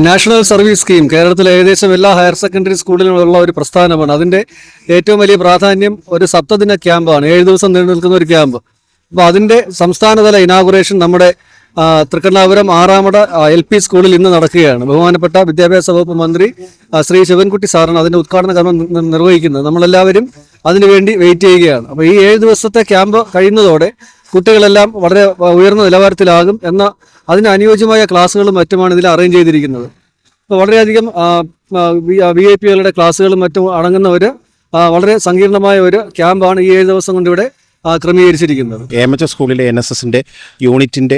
National service scheme കേരളത്തിലെ ഏകദേശം എല്ലാ ഹയർ സെക്കൻഡറി സ്കൂളിലുമുള്ള ഒരു പ്രസ്ഥാനമാണ്. അതിൻ്റെ ഏറ്റവും വലിയ പ്രാധാന്യം ഒരു സപ്തദിന ക്യാമ്പാണ്. 7 ദിവസം നീണ്ടു നിൽക്കുന്ന ഒരു ക്യാമ്പ്. അപ്പോൾ അതിൻ്റെ സംസ്ഥാനതല ഇനാഗുറേഷൻ നമ്മുടെ തൃക്കണ്ണാപുരം ആറാമട LP സ്കൂളിൽ ഇന്ന് നടക്കുകയാണ്. ബഹുമാനപ്പെട്ട വിദ്യാഭ്യാസ വകുപ്പ് മന്ത്രി ശ്രീ ശിവൻകുട്ടി സാറാണ് അതിൻ്റെ ഉദ്ഘാടന കർമ്മം നിർവഹിക്കുന്നത്. നമ്മളെല്ലാവരും അതിനുവേണ്ടി വെയിറ്റ് ചെയ്യുകയാണ്. അപ്പോൾ ഈ 7 ദിവസത്തെ ക്യാമ്പ് കഴിയുന്നതോടെ കുട്ടികളെല്ലാം വളരെ ഉയർന്ന നിലവാരത്തിലാകും എന്ന അതിന് അനുയോജ്യമായ ക്ലാസ്സുകളും മറ്റുമാണ് ഇതിൽ അറേഞ്ച് ചെയ്തിരിക്കുന്നത്. അപ്പോൾ വളരെയധികം VIP ക്ലാസ്സുകളും മറ്റും അടങ്ങുന്ന ഒരു വളരെ സങ്കീർണമായ ഒരു ക്യാമ്പാണ് ഈ 7 ദിവസം കൊണ്ട് ഇവിടെ ക്രമീകരിച്ചിരിക്കുന്നത്. AMHS സ്കൂളിലെ NSSൻ്റെ യൂണിറ്റിൻ്റെ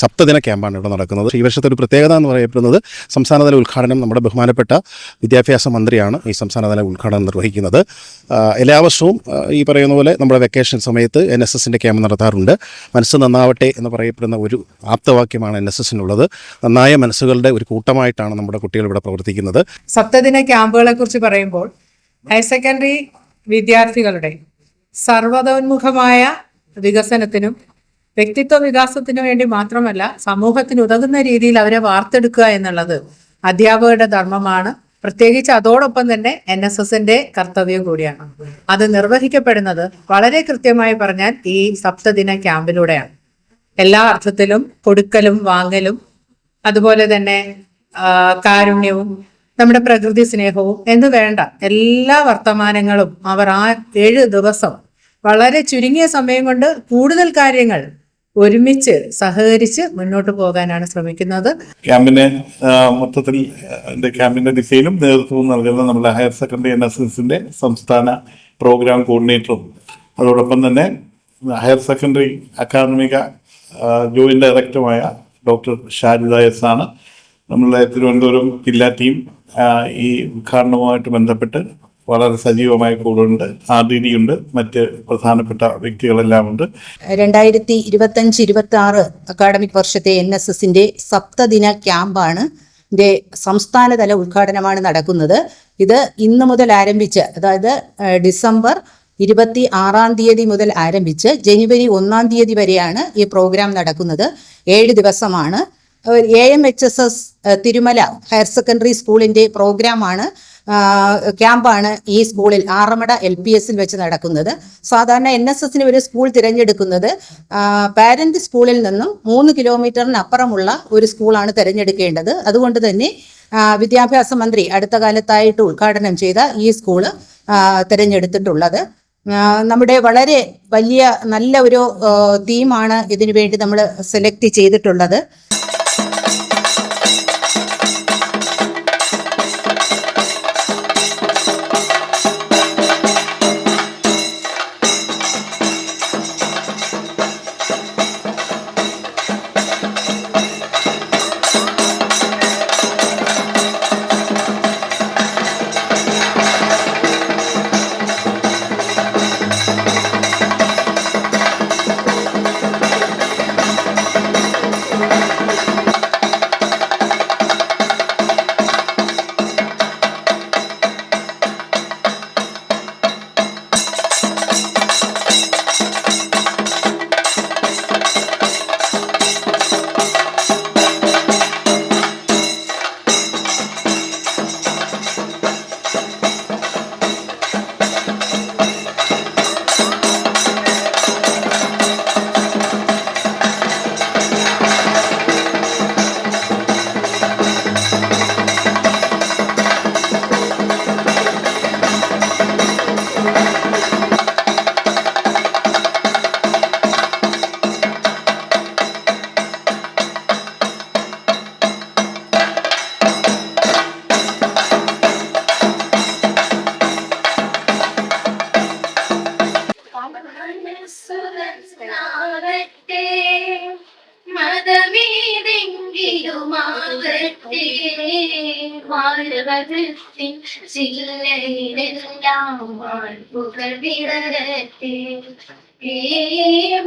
സപ്തദിന ക്യാമ്പാണ് ഇവിടെ നടക്കുന്നത്. ഈ വർഷത്തെ ഒരു പ്രത്യേകത എന്ന് പറയപ്പെടുന്നത് സംസ്ഥാനതല ഉദ്ഘാടനം നമ്മുടെ ബഹുമാനപ്പെട്ട വിദ്യാഭ്യാസ മന്ത്രിയാണ് ഈ സംസ്ഥാനതല ഉദ്ഘാടനം നിർവഹിക്കുന്നത്. എല്ലാ വർഷവും ഈ പറയുന്ന പോലെ നമ്മുടെ വെക്കേഷൻ സമയത്ത് NSSൻ്റെ ക്യാമ്പ് നടത്താറുണ്ട്. മനസ്സ് നന്നാവട്ടെ എന്ന് പറയപ്പെടുന്ന ഒരു ആപ്തവാക്യമാണ് NSSനുള്ളത്. നന്നായ മനസ്സുകളുടെ ഒരു കൂട്ടമായിട്ടാണ് നമ്മുടെ കുട്ടികൾ ഇവിടെ പ്രവർത്തിക്കുന്നത്. സപ്തദിന ക്യാമ്പുകളെ കുറിച്ച് പറയുമ്പോൾ ഹയർ സെക്കൻഡറി വിദ്യാർത്ഥികളുടെ സർവതോന്മുഖമായ വികസനത്തിനും വ്യക്തിത്വ വികാസത്തിനു വേണ്ടി മാത്രമല്ല സമൂഹത്തിന് ഉതകുന്ന രീതിയിൽ അവരെ വാർത്തെടുക്കുക എന്നുള്ളത് അധ്യാപകരുടെ ധർമ്മമാണ്. പ്രത്യേകിച്ച് അതോടൊപ്പം തന്നെ NSSന്റെ കർത്തവ്യം കൂടിയാണ്. അത് നിർവഹിക്കപ്പെടുന്നത് വളരെ കൃത്യമായി പറഞ്ഞാൽ ഈ സപ്തദിന ക്യാമ്പിലൂടെയാണ്. എല്ലാ അർത്ഥത്തിലും കൊടുക്കലും വാങ്ങലും അതുപോലെ തന്നെ കാരുണ്യവും നമ്മുടെ പ്രകൃതി സ്നേഹവും എന്ന് വേണ്ട എല്ലാ വർത്തമാനങ്ങളും അവർ ആ 7 ദിവസം വളരെ ചുരുങ്ങിയ സമയം കൊണ്ട് കൂടുതൽ കാര്യങ്ങൾ ഒരുമിച്ച് സഹകരിച്ച് മുന്നോട്ട് പോകാനാണ് ശ്രമിക്കുന്നത്. ക്യാമ്പിന് മൊത്തത്തിൽ ക്യാമ്പിന്റെ ദിശയിലും നേതൃത്വവും നൽകുന്ന നമ്മുടെ ഹയർ സെക്കൻഡറി NSSന്റെ സംസ്ഥാന പ്രോഗ്രാം കോർഡിനേറ്ററും അതോടൊപ്പം തന്നെ ഹയർ സെക്കൻഡറി അക്കാദമിക ജോയിന്റ് ഡയറക്ടറുമായ ഡോക്ടർ ഷാജിദ S ആണ്. നമ്മളുടെ തിരുവനന്തപുരം ജില്ലാ ടീം ഈ ഉദ്ഘാടനവുമായിട്ട് ബന്ധപ്പെട്ട് വളരെ സജീവമായി കൂടുണ്ട്. RDD ഉണ്ട്, മറ്റ് പ്രധാനപ്പെട്ട വ്യക്തികളെല്ലാം ഉണ്ട്. 2025-26 അക്കാഡമിക് വർഷത്തെ NSSന്റെ സപ്തദിന ക്യാമ്പാണ് ഇതിന്റെ സംസ്ഥാനതല ഉദ്ഘാടനമാണ് നടക്കുന്നത്. ഇത് ഇന്ന് മുതൽ ആരംഭിച്ച്, അതായത് ഡിസംബർ 26-ാം തീയതി മുതൽ ആരംഭിച്ച് ജനുവരി 1-ാം തീയതി വരെയാണ് ഈ പ്രോഗ്രാം നടക്കുന്നത്. 7 ദിവസമാണ്. AMHSS തിരുമല ഹയർ സെക്കൻഡറി സ്കൂളിന്റെ പ്രോഗ്രാമാണ്, ക്യാമ്പാണ് ഈ സ്കൂളിൽ ആറമട LPSൽ വെച്ച് നടക്കുന്നത്. സാധാരണ NSSന് ഒരു സ്കൂൾ തിരഞ്ഞെടുക്കുന്നത് പാരന്റ് സ്കൂളിൽ നിന്നും 3 കിലോമീറ്ററിനപ്പുറമുള്ള ഒരു സ്കൂളാണ് തിരഞ്ഞെടുക്കേണ്ടത്. അതുകൊണ്ട് തന്നെ വിദ്യാഭ്യാസ മന്ത്രി അടുത്ത കാലത്തായിട്ട് ഉദ്ഘാടനം ചെയ്ത ഈ സ്കൂള് തിരഞ്ഞെടുത്തിട്ടുള്ളത്. നമ്മുടെ വളരെ വലിയ നല്ല ഒരു തീമാണ് ഇതിനു വേണ്ടി നമ്മൾ സെലക്ട് ചെയ്തിട്ടുള്ളത്.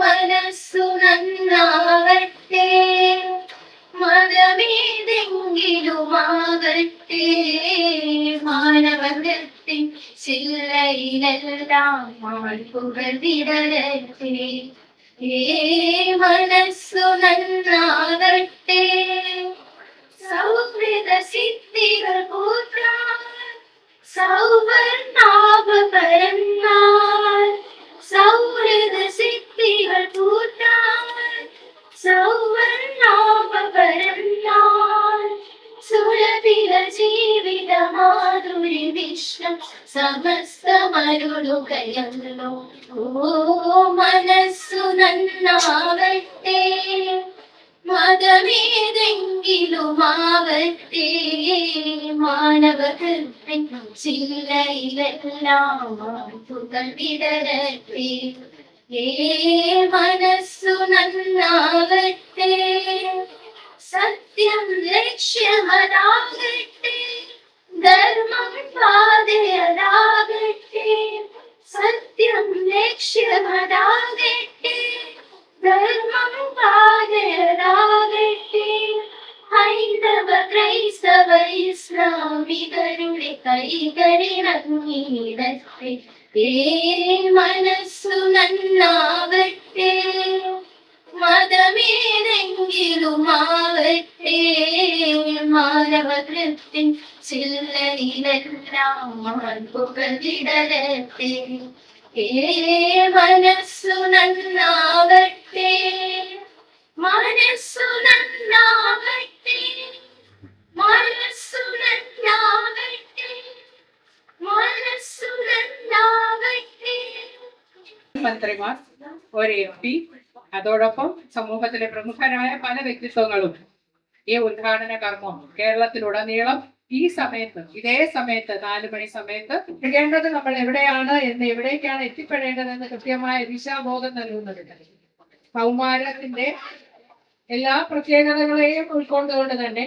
മനസ്സു നന്നാവട്ടെ, മതമേതെങ്കിലുമാകട്ടെ, മാനവകത്തിൻ ചില്ലയിലെല്ലാം മാൾപ്പുകൾ വിടരട്ടെ. മനസ്സു നന്നാകട്ടെ, സൗഹൃദ സിദ്ധികൾ കൂട്ടാൻ സൗവർണാഭ പരന്നാൽ സൗഹൃദ സിദ്ധികൾ കൂട്ടാൻ സൗവർണാഭ പരന്നാൽ സുരഭില ജീവിത മാധുരി വിശ്വം സമസ്തമരുളുകയല്ലോ ഓ മനസ്സു നന്നാവട്ടെ മതമേതെങ്കിലുമാവട്ടെ മാനവഹൃത്തിൻ ചില്ലയിലെല്ലാം പുകൾ വിടരട്ടെ ഏ മനസ്സു നന്നാവട്ടെ സത്യം ലക്ഷ്യമതാകട്ടെ ധർമ്മം പാതയതാകട്ടെ സത്യം ലക്ഷ്യമതാകട്ടെ ധർമ്മം പാതയതാകട്ടെ ഹൈന്ദവ ക്രൈസ്തവ ഇസ്ലാമികരുടെ കൈകളിറങ്ങിയിടട്ടെ ഏ മനസ്സു നന്നാവട്ടെ മതമേതെങ്കിലുമാവട്ടെ മാനവകൃത്തിൻ ചില്ലയിലെല്ലാം പുകവിടരട്ടെ ഏ മനസ്സു നന്നാവട്ടെ മനസ്സു നന്നാവട്ടെ മനസ്സു നന്നാവട്ടെ മനസ്സു നന്നാവട്ടെ. മന്ത്രിമാർ, ഒരു MP, അതോടൊപ്പം സമൂഹത്തിലെ പ്രമുഖരായ പല വ്യക്തിത്വങ്ങളും ഈ ഉദ്ഘാടന കർമ്മം കേരളത്തിലുടനീളം ഈ സമയത്ത് ഇതേ സമയത്ത് 4 മണി സമയത്ത് ചെയ്യേണ്ടത് നമ്മൾ എവിടെയാണ് എന്ന് എവിടേക്കാണ് എത്തിപ്പെടേണ്ടതെന്ന് കൃത്യമായ ദിശാബോധം നൽകുന്നതിന് കൗമാരത്തിന്റെ എല്ലാ പ്രത്യേകതകളെയും ഉൾക്കൊണ്ടുകൊണ്ട് തന്നെ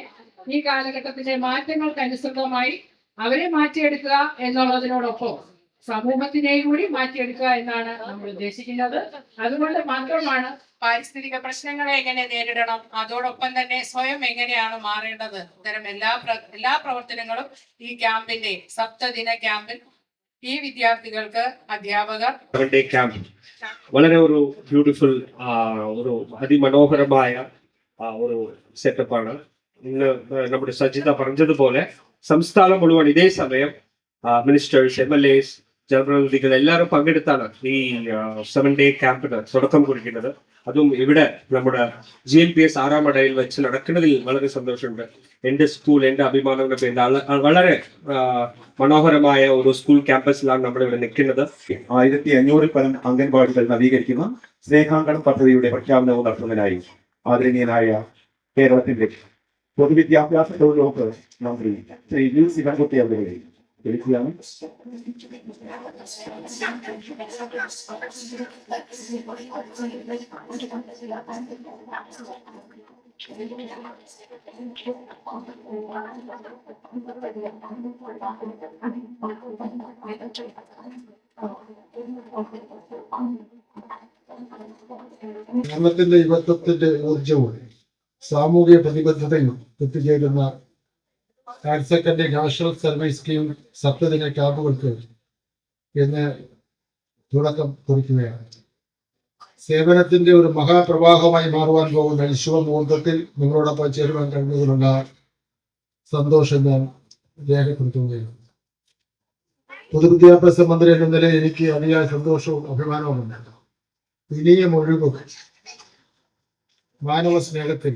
ഈ കാലഘട്ടത്തിന്റെ മാറ്റങ്ങൾക്കനുസൃതമായി അവരെ മാറ്റിയെടുക്കുക എന്നുള്ളതിനോടൊപ്പം സമൂഹത്തിനെയും കൂടി മാറ്റിയെടുക്കുക എന്നാണ് നമ്മൾ ഉദ്ദേശിക്കുന്നത്. അതുകൊണ്ട് മാത്രമാണ് പാരിസ്ഥിതിക പ്രശ്നങ്ങളെ എങ്ങനെ നേരിടണം, അതോടൊപ്പം തന്നെ സ്വയം എങ്ങനെയാണ് മാറേണ്ടത്, ഇത്തരം എല്ലാ പ്രവർത്തനങ്ങളും ഈ ക്യാമ്പിന്റെ സപ്തദിന ക്യാമ്പിൽ ഈ വിദ്യാർത്ഥികൾക്ക് അധ്യാപകർ ക്യാമ്പ് വളരെ ഒരു ബ്യൂട്ടിഫുൾ ഒരു അതിമനോഹരമായ ഒരു സെറ്റപ്പാണ്. ഇന്ന് നമ്മുടെ സജിത പറഞ്ഞതുപോലെ സംസ്ഥാനം മുഴുവൻ ഇതേ സമയം മിനിസ്റ്റേഴ്സ്, MLAs, ജനപ്രതിനിധികൾ എല്ലാവരും പങ്കെടുത്താണ് ഈ 7-day ക്യാമ്പിന് തുടക്കം കുറിക്കുന്നത്. അതും ഇവിടെ നമ്മുടെ GNPS ആറാമടയിൽ വെച്ച് നടക്കുന്നതിൽ വളരെ സന്തോഷമുണ്ട്. എൻ്റെ സ്കൂൾ എൻ്റെ അഭിമാനങ്ങളുടെ പേരിൽ വളരെ മനോഹരമായ ഒരു സ്കൂൾ ക്യാമ്പസിലാണ് നമ്മളിവിടെ നിൽക്കുന്നത്. 1500-ൽ പരം അംഗൻവാടികൾ നവീകരിക്കുന്ന സ്നേഹാങ്കണം പദ്ധതിയുടെ പ്രഖ്യാപനവും നടത്തുന്നതിനായി ആദരണീയനായ കേരളത്തിന്റെ പൊതുവിദ്യാഭ്യാസ തൊഴിൽ വകുപ്പ് മന്ത്രി ശ്രീ വി ശിവൻകുട്ടി അവരെ വിളിക്കുകയാണ്. കേരളത്തിന്റെ യുവത്വത്തിന്റെ ഊർജവും സാമൂഹിക പ്രതിബദ്ധതയും എത്തിച്ചേരുന്ന higher secondary national service scheme സപ്തദിന ക്യാമ്പുകൾക്ക് ഇന്ന് തുടക്കം കുറിക്കുകയാണ്. സേവനത്തിന്റെ ഒരു മഹാപ്രവാഹമായി മാറുവാൻ പോകുന്ന ഈ ശുഭമുഹൂർത്തത്തിൽ നിങ്ങളോടൊപ്പം ചേരുവാൻ കഴിഞ്ഞതിനുള്ള സന്തോഷം ഞാൻ രേഖപ്പെടുത്തുകയാണ്. പൊതുവിദ്യാഭ്യാസ മന്ത്രി എന്ന നിലയിൽ എനിക്ക് അതിയായ സന്തോഷവും അഭിമാനവുമുണ്ട്. ഇനിയും ഒഴുകുക മാനവ സ്നേഹത്തിൽ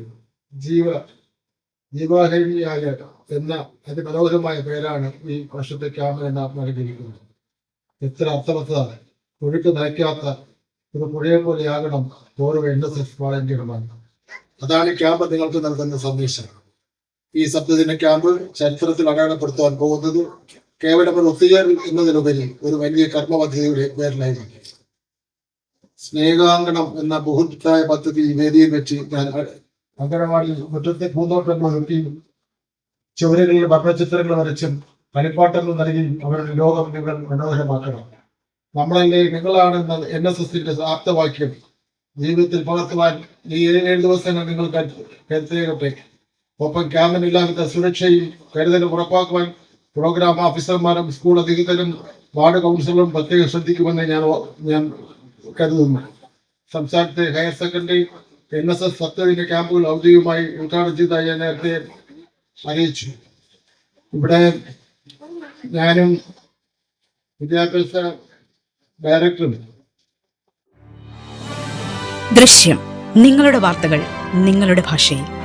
ജീവാഹരിണിയായ എന്ന അതിമനോഹരമായ പേരാണ് ഈ വർഷത്തെ ക്യാമ്പിന് നാം നൽകിയിരിക്കുന്നത്. എത്ര അർത്ഥവത്താണ്. ഒഴുക്ക് നയിക്കാത്ത ഒരു പുഴയെ പോലെയാകണം ഓരോ NSS വാളണ്ടിയർമാർ. അതാണ് ക്യാമ്പ് നിങ്ങൾക്ക് നൽകുന്ന സന്ദേശം. ഈ സപ്തദിന ക്യാമ്പ് ചരിത്രത്തിൽ അടയാളപ്പെടുത്തുവാൻ പോകുന്നത് കേവലം ഒരു ഒത്തുചേരൽ എന്നതിലുപരി ഒരു വലിയ കർമ്മ പദ്ധതിയുടെ പേരിലായിരുന്നു. സ്നേഹാങ്കണം എന്ന ബൃഹത്തായ പദ്ധതി ഈ വേദിയിൽ വെച്ച് ഞാൻ അങ്കണവാടി മുറ്റത്തെ പൂന്തോട്ടങ്ങൾ ഒരുക്കിയും ചുവരുകളിൽ വർണ്ണചിത്രങ്ങൾ വരച്ചും കളിപ്പാട്ടങ്ങൾ നൽകി അവരുടെ ലോകം നിങ്ങൾ മനോഹരമാക്കണം. നമ്മളല്ലേ നിങ്ങളാണ് NSSന്റെ ആപ്തവാക്യം ജീവിതത്തിൽ പകർത്തുവാൻ ഈ 7 ദിവസങ്ങൾ നിങ്ങൾ കരുത്തേകട്ടെ. ഒപ്പം ക്യാമ്പിനില്ലാത്ത സുരക്ഷയും കരുതലും ഉറപ്പാക്കുവാൻ പ്രോഗ്രാം ഓഫീസർമാരും സ്കൂൾ അധികൃതരും വാർഡ് കൗൺസിലറും പ്രത്യേകം ശ്രദ്ധിക്കുമെന്ന് ഞാൻ കരുതുന്നു. സംസ്ഥാനത്തെ ഹയർ സെക്കൻഡറി NSS സപ്തദിന ക്യാമ്പുകൾ ഔദ്യോഗികമായി ഉദ്ഘാടനം ചെയ്തതായി ഞാൻ നേരത്തെ അറിയിച്ചു. ഇവിടെ ഞാനും വിദ്യാഭ്യാസ ഡയറക്ടറും ദൃശ്യം, നിങ്ങളുടെ വാർത്തകൾ നിങ്ങളുടെ ഭാഷയിൽ.